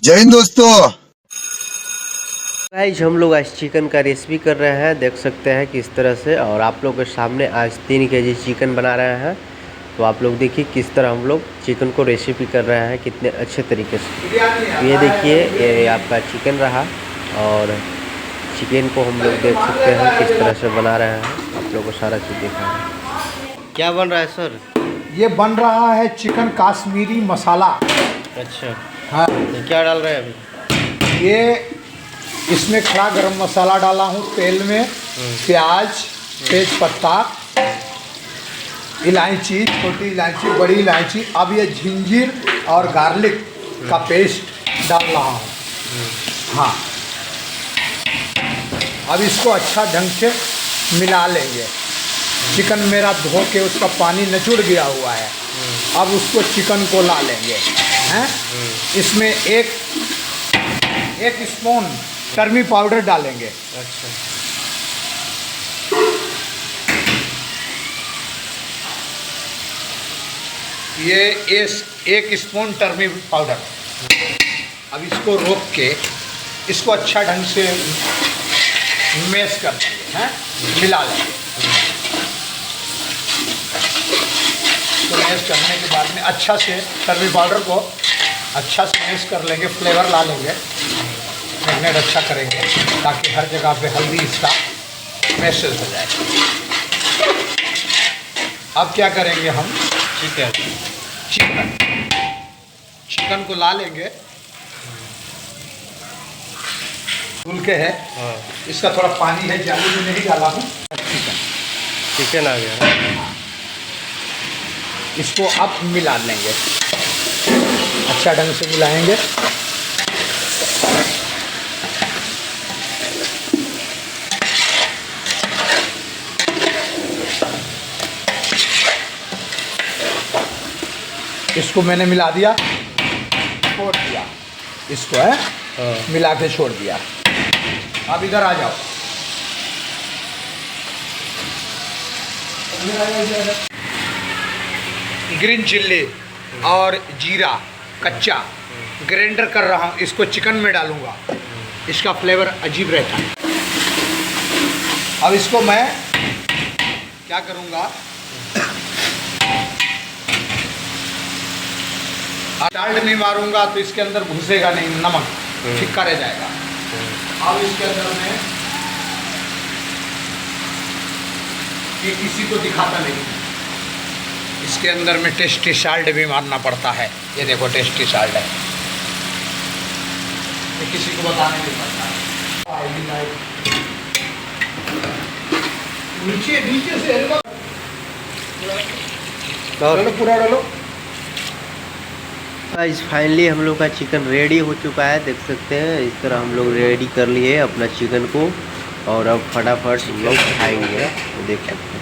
जय हिंद दोस्तों। गाइस हम लोग आज चिकन का रेसिपी कर रहे हैं, देख सकते हैं किस तरह से। और आप लोग के सामने आज 3 केजी चिकन बना रहे हैं। तो आप लोग देखिए किस तरह हम लोग चिकन को रेसिपी कर रहे हैं, कितने अच्छे तरीके से। तो ये देखिए, ये आपका चिकन रहा। और चिकन को हम लोग देख सकते हैं किस तरह से बना रहे हैं। आप लोग को सारा चीज़ देखा है। क्या बन रहा है सर? ये बन रहा है चिकन काश्मीरी मसाला। अच्छा, हाँ, ये क्या डाल रहे हैं अभी? ये इसमें खड़ा गरम मसाला डाला हूँ तेल में, प्याज, तेज पत्ता, इलायची, छोटी इलायची, बड़ी इलायची। अब ये जिंजीर और गार्लिक का पेस्ट डाल रहा हूँ। हाँ, अब इसको अच्छा ढंग से मिला लेंगे। चिकन मेरा धो के उसका पानी निचुड़ गया हुआ है। अब उसको चिकन को ला लेंगे हैं। इसमें एक स्पून टर्मी पाउडर डालेंगे। अच्छा, ये एक स्पून टर्मी पाउडर। अब इसको रोक के इसको अच्छा ढंग से मैश कर देंगे हैं, मिला लेंगे। तो मैश करने के बाद में अच्छा से टर्मी पाउडर को अच्छा से मैश कर लेंगे, फ्लेवर ला लेंगे, मैरिनेट अच्छा करेंगे ताकि हर जगह पे हल्दी इसका मैसेज हो जाए। अब क्या करेंगे हम? चिकन को ला लेंगे, धुल के है। हाँ, इसका थोड़ा पानी है, जाली में नहीं डाला हूँ। चिकन आ गया। इसको अब मिला लेंगे, अच्छा ढंग से मिलाएंगे। इसको मैंने मिला दिया, छोड़ दिया इसको है। मिला के छोड़ दिया। अब इधर आ जाओ। ग्रीन चिल्ली और जीरा कच्चा ग्राइंडर कर रहा हूँ, इसको चिकन में डालूंगा। इसका फ्लेवर अजीब रहता है। अब इसको मैं क्या करूँगा, साल्ट नहीं मारूंगा तो इसके अंदर घुसेगा नहीं, नमक फिक्का रह जाएगा। अब इसके अंदर मैं ये किसी को दिखाता नहीं, इसके अंदर में टेस्टी साल्ट भी मारना पड़ता है। ये देखो टेस्टी साल्ट है, ये किसी को बताने नहीं पड़ता है। नीचे नीचे से डालो, पूरा डालो। गाइस फाइनली हम लोग का चिकन रेडी हो चुका है, देख सकते हैं। इस तरह हम लोग रेडी कर लिए अपना चिकन को। और अब फटाफट हम लोग खाएंगे, देख सकते हैं।